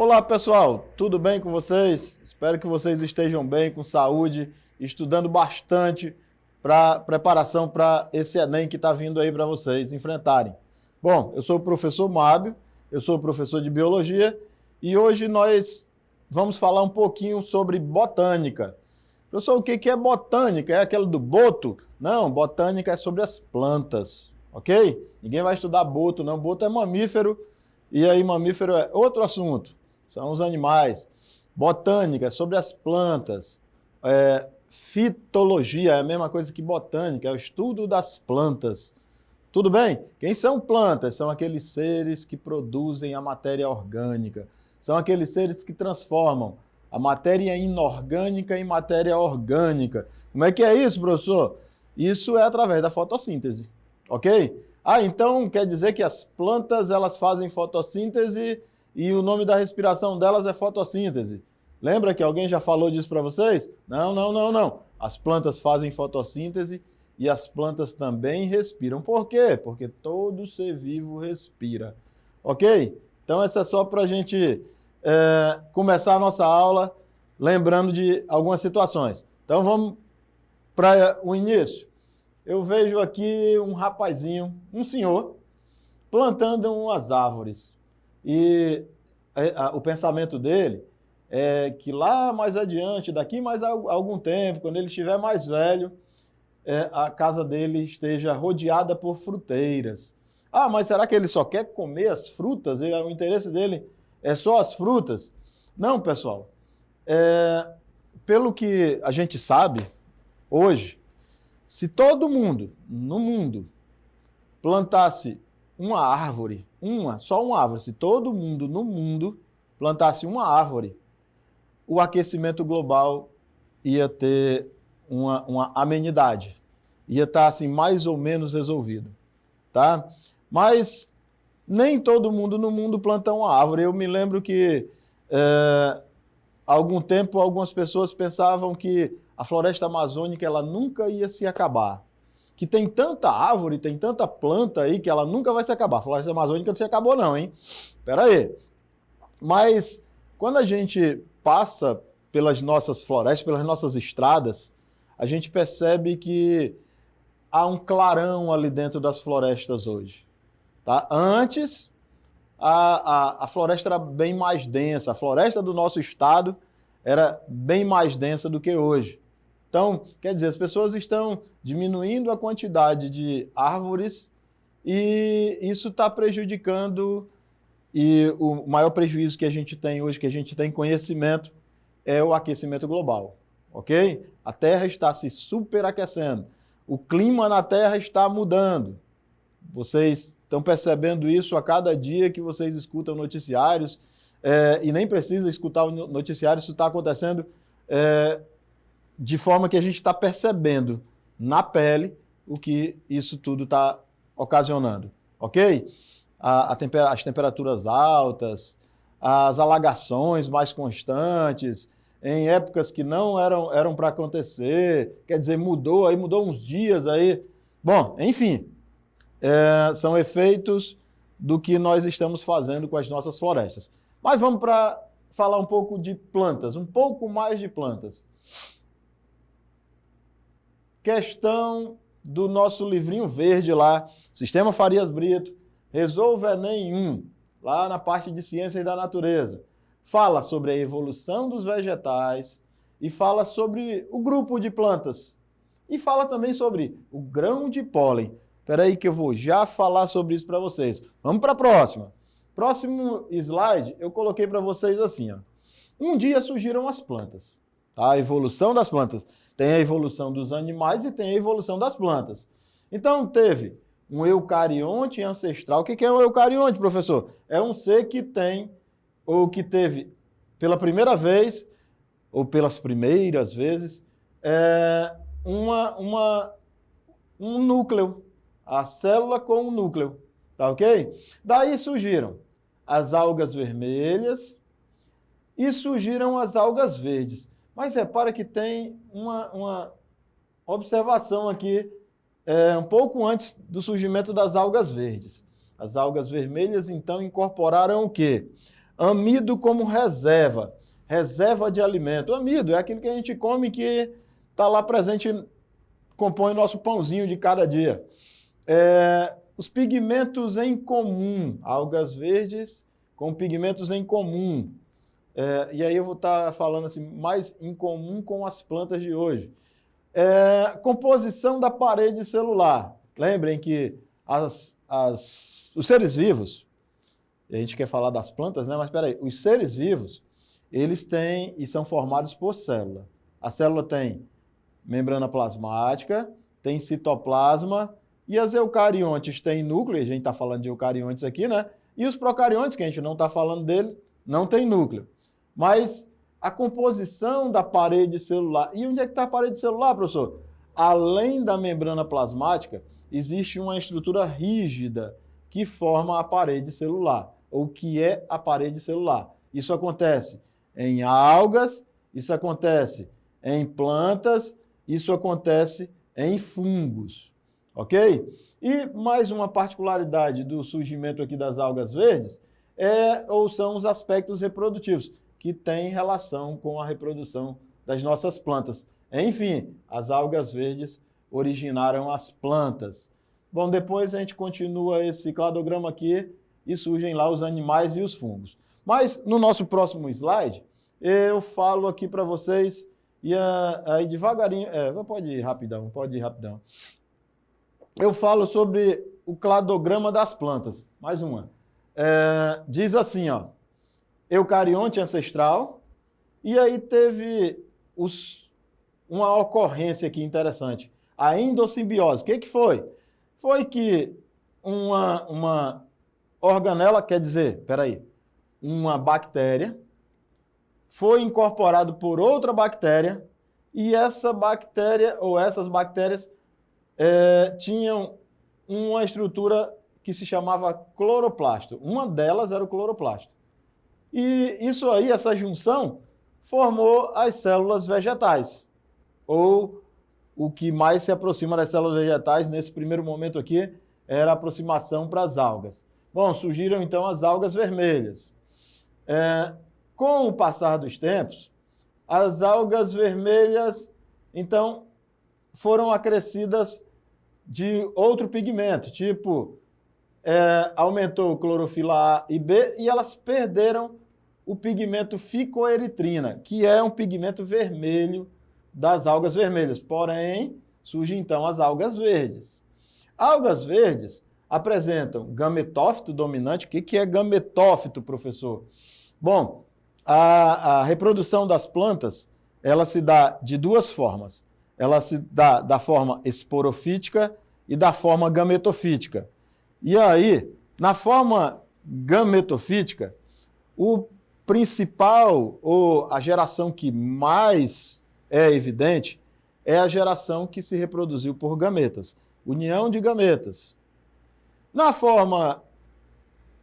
Olá pessoal, tudo bem com vocês? Espero que vocês estejam bem, com saúde, estudando bastante para preparação para esse Enem que está vindo aí para vocês enfrentarem. Bom, eu sou o professor Mábio, eu sou professor de Biologia e hoje nós vamos falar um pouquinho sobre botânica. Professor, o que é botânica? É aquela do boto? Não, botânica é sobre as plantas, ok? Ninguém vai estudar boto, não. Boto é mamífero e aí mamífero é outro assunto. São os animais. Botânica é sobre as plantas. Fitologia é a mesma coisa que botânica, é o estudo das plantas. Tudo bem? Quem são plantas? São aqueles seres que produzem a matéria orgânica. São aqueles seres que transformam a matéria inorgânica em matéria orgânica. Como é que é isso, professor? Isso é através da fotossíntese, ok? Então quer dizer que as plantas elas fazem fotossíntese e o nome da respiração delas é fotossíntese. Lembra que alguém já falou disso para vocês? Não. As plantas fazem fotossíntese e as plantas também respiram. Por quê? Porque todo ser vivo respira. Ok? Então, essa é só para a gente começar a nossa aula lembrando de algumas situações. Então, vamos para o início. Eu vejo aqui um rapazinho, um senhor, plantando umas árvores. E o pensamento dele é que lá mais adiante, daqui mais algum tempo, quando ele estiver mais velho, a casa dele esteja rodeada por fruteiras. Ah, mas será que ele só quer comer as frutas? O interesse dele é só as frutas? Não, pessoal. Pelo que a gente sabe, hoje, se todo mundo no mundo plantasse uma árvore, só uma árvore, se todo mundo no mundo plantasse uma árvore, o aquecimento global ia ter uma amenidade, ia estar assim mais ou menos resolvido, tá? Mas nem todo mundo no mundo planta uma árvore. Eu me lembro que há algum tempo algumas pessoas pensavam que a floresta amazônica ela nunca ia se acabar. Que tem tanta árvore, tem tanta planta aí que ela nunca vai se acabar. A floresta amazônica não se acabou não, hein? Espera aí. Mas quando a gente passa pelas nossas florestas, pelas nossas estradas, a gente percebe que há um clarão ali dentro das florestas hoje. Tá? Antes, a floresta era bem mais densa. A floresta do nosso estado era bem mais densa do que hoje. Então, quer dizer, as pessoas estão diminuindo a quantidade de árvores e isso está prejudicando, e o maior prejuízo que a gente tem hoje, que a gente tem conhecimento, é o aquecimento global, ok? A Terra está se superaquecendo, o clima na Terra está mudando. Vocês estão percebendo isso a cada dia que vocês escutam noticiários, e nem precisa escutar o noticiário, isso está acontecendo de forma que a gente está percebendo na pele o que isso tudo está ocasionando, ok? As temperaturas altas, as alagações mais constantes, em épocas que não eram para acontecer, quer dizer, mudou uns dias aí. Bom, enfim, são efeitos do que nós estamos fazendo com as nossas florestas. Mas vamos para falar um pouco de plantas, um pouco mais de plantas. Questão do nosso livrinho verde lá, Sistema Farias Brito, Resolva Enem 1, lá na parte de Ciências da Natureza. Fala sobre a evolução dos vegetais e fala sobre o grupo de plantas. E fala também sobre o grão de pólen. Espera aí que eu vou já falar sobre isso para vocês. Vamos para a próxima. Próximo slide, eu coloquei para vocês assim, ó. Um dia surgiram as plantas, tá? A evolução das plantas. Tem a evolução dos animais e tem a evolução das plantas. Então, teve um eucarionte ancestral. O que é um eucarionte, professor? É um ser que tem, ou que teve pela primeira vez, ou pelas primeiras vezes, um núcleo. A célula com um núcleo. Tá ok? Daí surgiram as algas vermelhas e surgiram as algas verdes. Mas repara que tem uma observação aqui, um pouco antes do surgimento das algas verdes. As algas vermelhas, então, incorporaram o quê? Amido como reserva, reserva de alimento. O amido é aquilo que a gente come que está lá presente, compõe o nosso pãozinho de cada dia. Os pigmentos em comum, algas verdes com pigmentos em comum. E aí eu vou estar falando assim, mais em comum com as plantas de hoje. Composição da parede celular. Lembrem que os seres vivos, a gente quer falar das plantas, né? Mas espera aí, os seres vivos, eles têm e são formados por célula. A célula tem membrana plasmática, tem citoplasma, e as eucariontes têm núcleo, a gente está falando de eucariontes aqui, né? E os procariontes, que a gente não está falando dele, não tem núcleo. Mas a composição da parede celular. E onde é que está a parede celular, professor? Além da membrana plasmática, existe uma estrutura rígida que forma a parede celular, ou que é a parede celular. Isso acontece em algas, isso acontece em plantas, isso acontece em fungos, ok? E mais uma particularidade do surgimento aqui das algas verdes são os aspectos reprodutivos, que têm relação com a reprodução das nossas plantas. Enfim, as algas verdes originaram as plantas. Bom, depois a gente continua esse cladograma aqui e surgem lá os animais e os fungos. Mas no nosso próximo slide, eu falo aqui para vocês, e aí devagarinho, pode ir rapidão. Eu falo sobre o cladograma das plantas. Mais uma. Diz assim, ó, eucarionte ancestral, e aí teve uma ocorrência aqui interessante. A endossimbiose. O que foi? Foi que uma organela, quer dizer, uma bactéria, foi incorporado por outra bactéria, e essa bactéria, ou essas bactérias, tinham uma estrutura que se chamava cloroplasto. Uma delas era o cloroplasto. E isso aí, essa junção, formou as células vegetais, ou o que mais se aproxima das células vegetais nesse primeiro momento aqui era a aproximação para as algas. Bom, surgiram então as algas vermelhas. Com o passar dos tempos, as algas vermelhas, então, foram acrescidas de outro pigmento, tipo, aumentou clorofila A e B, e elas perderam o pigmento ficoeritrina, que é um pigmento vermelho das algas vermelhas. Porém, surgem então as algas verdes. Algas verdes apresentam gametófito dominante. O que é gametófito, professor? Bom, a reprodução das plantas, ela se dá de duas formas. Ela se dá da forma esporofítica e da forma gametofítica. E aí, na forma gametofítica, o principal, ou a geração que mais é evidente, é a geração que se reproduziu por gametas. União de gametas. Na forma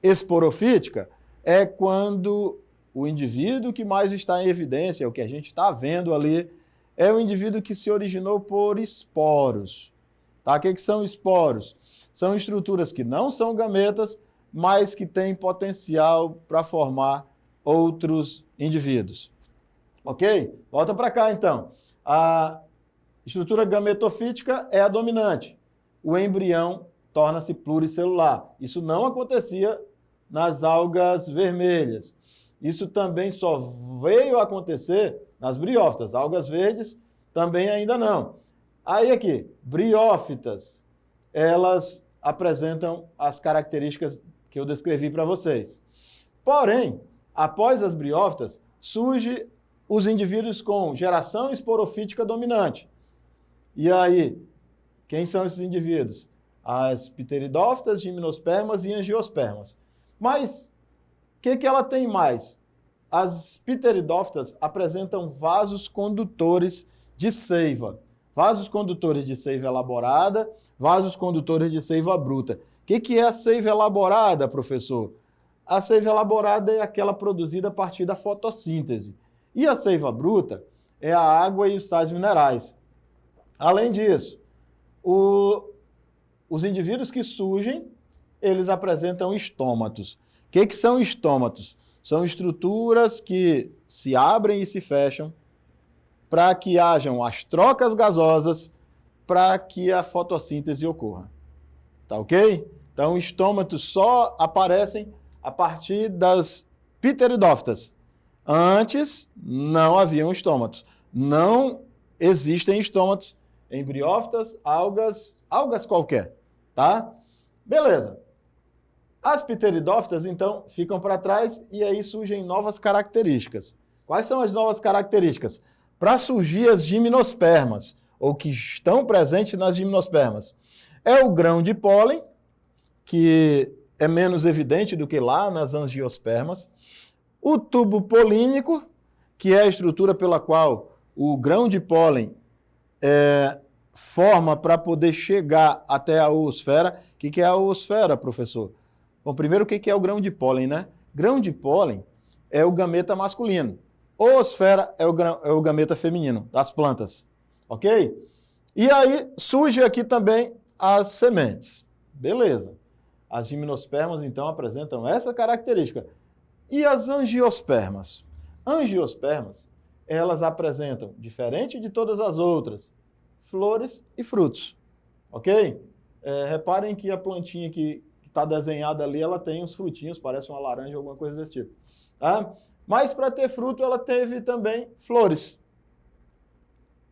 esporofítica, é quando o indivíduo que mais está em evidência, o que a gente está vendo ali, é o indivíduo que se originou por esporos. Tá? O que são esporos? São estruturas que não são gametas, mas que têm potencial para formar outros indivíduos. Ok? Volta para cá, então. A estrutura gametofítica é a dominante. O embrião torna-se pluricelular. Isso não acontecia nas algas vermelhas. Isso também só veio a acontecer nas briófitas. Algas verdes também ainda não. Aí aqui, briófitas, elas apresentam as características que eu descrevi para vocês. Porém, após as briófitas, surgem os indivíduos com geração esporofítica dominante. E aí, quem são esses indivíduos? As pteridófitas, gimnospermas e angiospermas. Mas o que ela tem mais? As pteridófitas apresentam vasos condutores de seiva. Vasos condutores de seiva elaborada, vasos condutores de seiva bruta. O que é a seiva elaborada, professor? A seiva elaborada é aquela produzida a partir da fotossíntese. E a seiva bruta é a água e os sais minerais. Além disso, os indivíduos que surgem, eles apresentam estômatos. O que são estômatos? São estruturas que se abrem e se fecham para que hajam as trocas gasosas para que a fotossíntese ocorra. Tá ok? Então, estômatos só aparecem a partir das pteridófitas. Antes, não haviam estômatos. Não existem estômatos em briófitas, algas qualquer, tá? Beleza. As pteridófitas, então, ficam para trás e aí surgem novas características. Quais são as novas características? Para surgir as gimnospermas, ou que estão presentes nas gimnospermas. É o grão de pólen, que é menos evidente do que lá nas angiospermas. O tubo polínico, que é a estrutura pela qual o grão de pólen forma para poder chegar até a oosfera. O que é a oosfera, professor? Bom, primeiro, o que é o grão de pólen, né? Grão de pólen é o gameta masculino. Oosfera é o gameta feminino das plantas, ok? E aí surge aqui também as sementes. Beleza. As gimnospermas, então, apresentam essa característica. E as angiospermas? Angiospermas, elas apresentam, diferente de todas as outras, flores e frutos, ok? Reparem que a plantinha que está desenhada ali, ela tem uns frutinhos, parece uma laranja, alguma coisa desse tipo. Tá? Mas para ter fruto, ela teve também flores.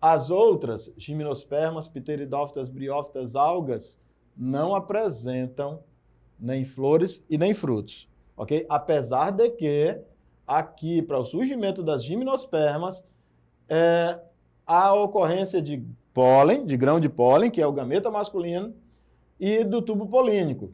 As outras, gimnospermas, pteridófitas, briófitas, algas, não apresentam nem flores e nem frutos, ok? Apesar de que, aqui, para o surgimento das gimnospermas, a ocorrência de pólen, de grão de pólen, que é o gameta masculino, e do tubo polínico.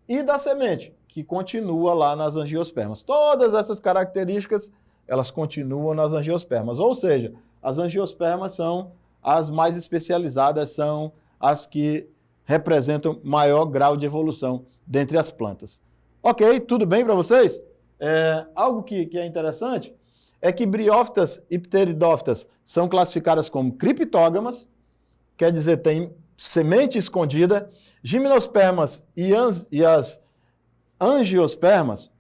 E da semente, que continua lá nas angiospermas. Todas essas características, elas continuam nas angiospermas. Ou seja, as angiospermas são as mais especializadas, são as que representam maior grau de evolução dentre as plantas. Ok, tudo bem para vocês? Algo que é interessante é que briófitas e pteridófitas são classificadas como criptógamas, quer dizer, tem semente escondida. Gimnospermas e as angiospermas,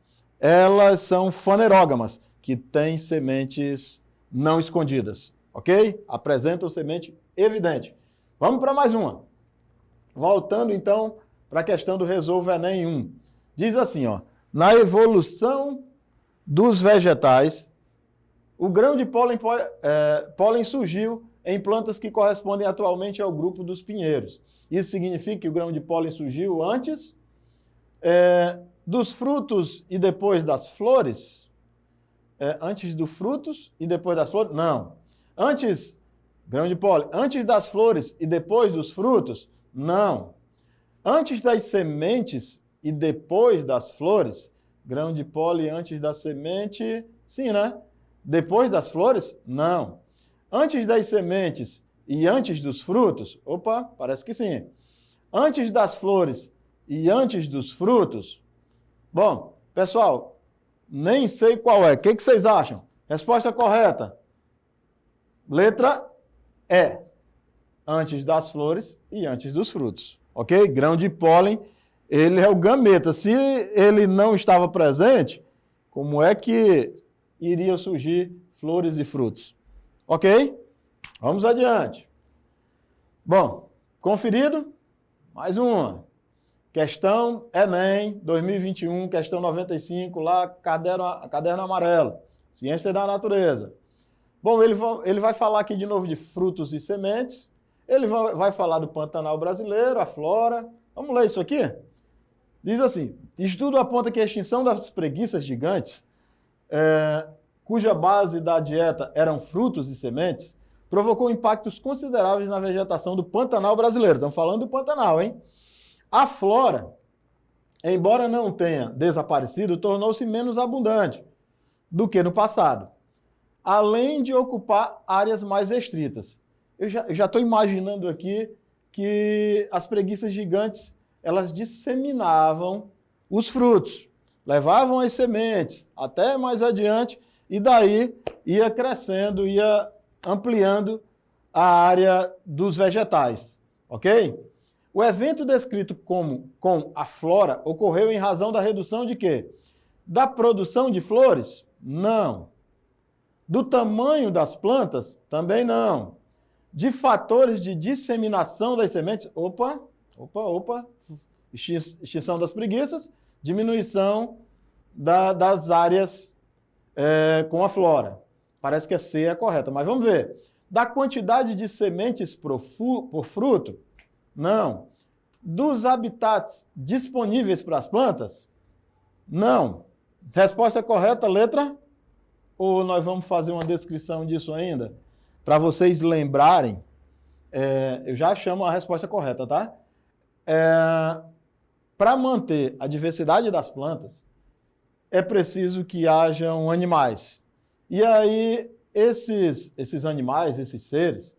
elas são fanerógamas, que têm sementes não escondidas, ok? Apresentam semente evidente. Vamos para mais uma. Voltando, então, para a questão do Resolve Enem 1. Diz assim, ó, na evolução dos vegetais, o grão de pólen surgiu em plantas que correspondem atualmente ao grupo dos pinheiros. Isso significa que o grão de pólen surgiu antes dos frutos e depois das flores? Antes dos frutos e depois das flores? Não. Grão de pólen, antes das flores e depois dos frutos? Não. Antes das sementes e depois das flores? Grão de pólen antes da semente? Sim, né? Depois das flores? Não. Antes das sementes e antes dos frutos? Opa, parece que sim. Antes das flores e antes dos frutos? Bom, pessoal, nem sei qual é. O que vocês acham? Resposta correta. Letra E. Antes das flores e antes dos frutos. Ok? Grão de pólen, ele é o gameta. Se ele não estava presente, como é que iria surgir flores e frutos? Ok? Vamos adiante. Bom, conferido? Mais uma. Questão Enem 2021, questão 95, lá, caderno amarelo. Ciência da natureza. Bom, ele vai falar aqui de novo de frutos e sementes. Ele vai falar do Pantanal brasileiro, a flora. Vamos ler isso aqui? Diz assim, estudo aponta que a extinção das preguiças gigantes, cuja base da dieta eram frutos e sementes, provocou impactos consideráveis na vegetação do Pantanal brasileiro. Estamos falando do Pantanal, hein? A flora, embora não tenha desaparecido, tornou-se menos abundante do que no passado, além de ocupar áreas mais restritas. Eu já estou imaginando aqui que as preguiças gigantes, elas disseminavam os frutos, levavam as sementes até mais adiante, e daí ia crescendo, ia ampliando a área dos vegetais, ok? O evento descrito com a flora ocorreu em razão da redução de quê? Da produção de flores? Não. Do tamanho das plantas? Também não. De fatores de disseminação das sementes? Opa. Extinção das preguiças, diminuição das áreas com a flora. Parece que a C é a correta, mas vamos ver. Da quantidade de sementes por fruto? Não. Dos habitats disponíveis para as plantas? Não. Resposta correta, letra? Ou nós vamos fazer uma descrição disso ainda? Para vocês lembrarem, eu já chamo a resposta correta, tá? Para manter a diversidade das plantas, é preciso que hajam animais. E aí, esses animais, esses seres,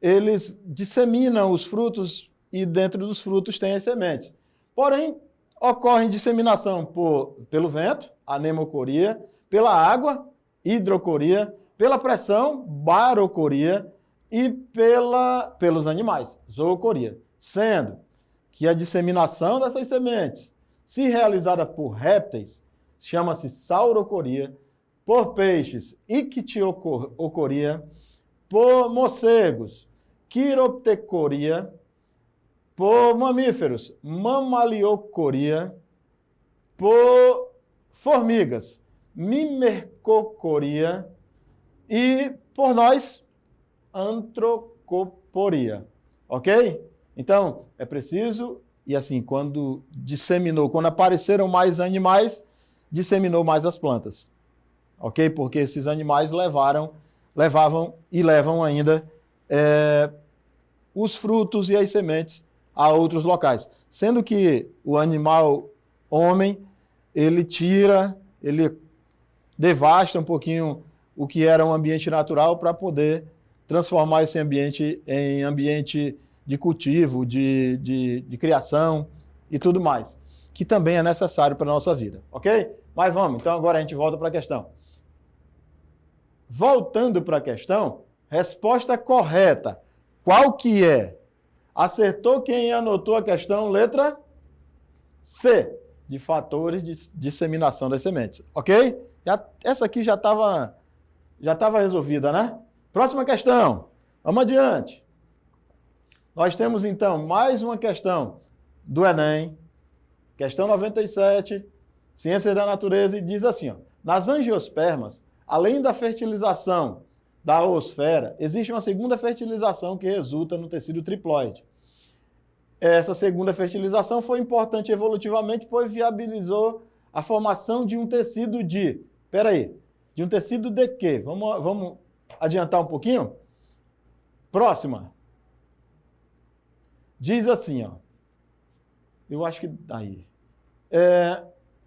eles disseminam os frutos e dentro dos frutos tem as sementes. Porém, ocorre disseminação pelo vento, anemocoria, pela água, hidrocoria, pela pressão, barocoria e pelos animais, zoocoria. Sendo que a disseminação dessas sementes, se realizada por répteis, chama-se saurocoria, por peixes, ictiocoria, por morcegos, quiroptecoria, por mamíferos, mamaliocoria, por formigas, mimercocoria e por nós, antrocoporia. Ok? Então, é preciso, e assim, quando apareceram mais animais, disseminou mais as plantas. Ok? Porque esses animais levavam e levam ainda os frutos e as sementes a outros locais. Sendo que o animal homem, ele devasta um pouquinho o que era um ambiente natural para poder transformar esse ambiente em ambiente de cultivo, de criação e tudo mais, que também é necessário para a nossa vida, ok? Mas vamos, então agora a gente volta para a questão. Voltando para a questão, resposta correta. Qual que é? Acertou quem anotou a questão, letra C, de fatores de disseminação das sementes, ok? Essa aqui já estava resolvida, né? Próxima questão, vamos adiante. Nós temos, então, mais uma questão do Enem, questão 97, Ciências da Natureza, e diz assim, ó, nas angiospermas, além da fertilização da oosfera, existe uma segunda fertilização que resulta no tecido triploide. Essa segunda fertilização foi importante evolutivamente, pois viabilizou a formação de um tecido de um tecido de quê? Vamos adiantar um pouquinho? Próxima. Diz assim, ó. Eu acho que aí.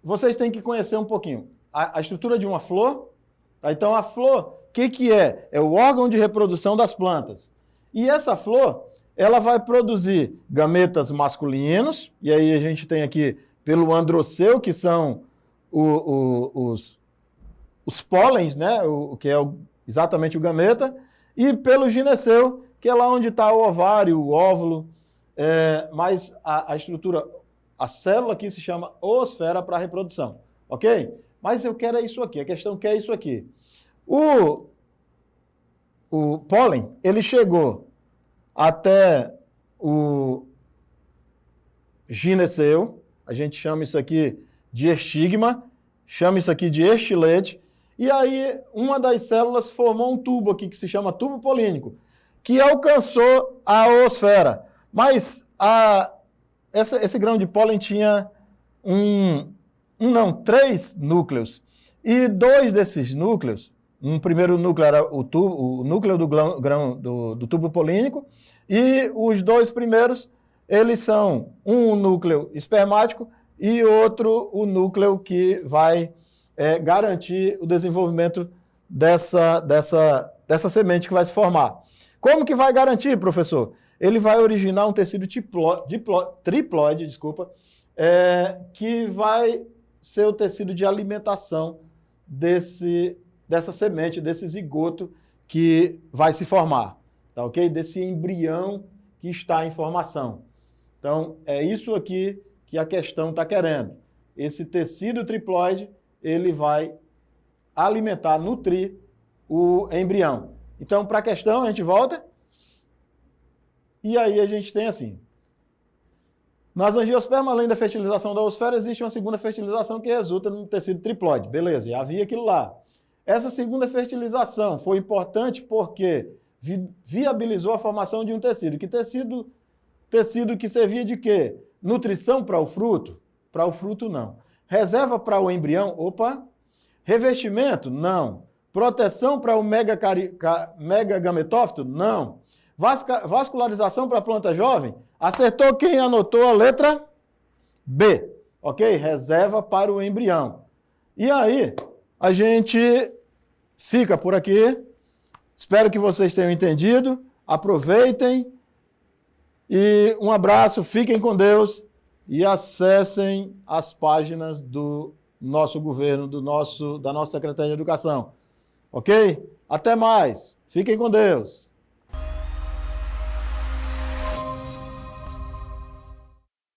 Vocês têm que conhecer um pouquinho a estrutura de uma flor. Tá? Então, a flor, o que é? É o órgão de reprodução das plantas. E essa flor, ela vai produzir gametas masculinos, e aí a gente tem aqui pelo androceu, que são os pólens, né? Que é exatamente o gameta, e pelo gineceu, que é lá onde está o ovário, o óvulo, mas a estrutura, a célula aqui se chama oosfera para reprodução, ok? Mas eu quero isso aqui, a questão quer isso aqui. O pólen, ele chegou até o gineceu, a gente chama isso aqui de estigma, chama isso aqui de estilete, e aí uma das células formou um tubo aqui que se chama tubo polínico, que alcançou a oosfera. Mas esse grão de pólen tinha três núcleos. E dois desses núcleos, um primeiro núcleo era o núcleo do tubo polínico, e os dois primeiros, eles são um núcleo espermático e outro o núcleo que vai garantir o desenvolvimento dessa semente que vai se formar. Como que vai garantir, professor? Ele vai originar um tecido triploide, que vai ser o tecido de alimentação dessa semente, desse zigoto que vai se formar, tá ok? Desse embrião que está em formação. Então, é isso aqui que a questão está querendo. Esse tecido triploide, ele vai alimentar, nutrir o embrião. Então, para a questão, a gente volta. E aí a gente tem assim. Nas angiospermas, além da fertilização da oosfera, existe uma segunda fertilização que resulta no tecido triploide. Beleza, já havia aquilo lá. Essa segunda fertilização foi importante porque viabilizou a formação de um tecido. Que tecido? Tecido que servia de quê? Nutrição para o fruto? Para o fruto, não. Reserva para o embrião? Opa! Revestimento? Não. Proteção para o megagametófito? Não. Vascularização para a planta jovem? Acertou quem anotou a letra B. Ok? Reserva para o embrião. E aí, a gente fica por aqui. Espero que vocês tenham entendido. Aproveitem. E um abraço, fiquem com Deus e acessem as páginas do nosso governo, da nossa Secretaria de Educação. Ok? Até mais. Fiquem com Deus.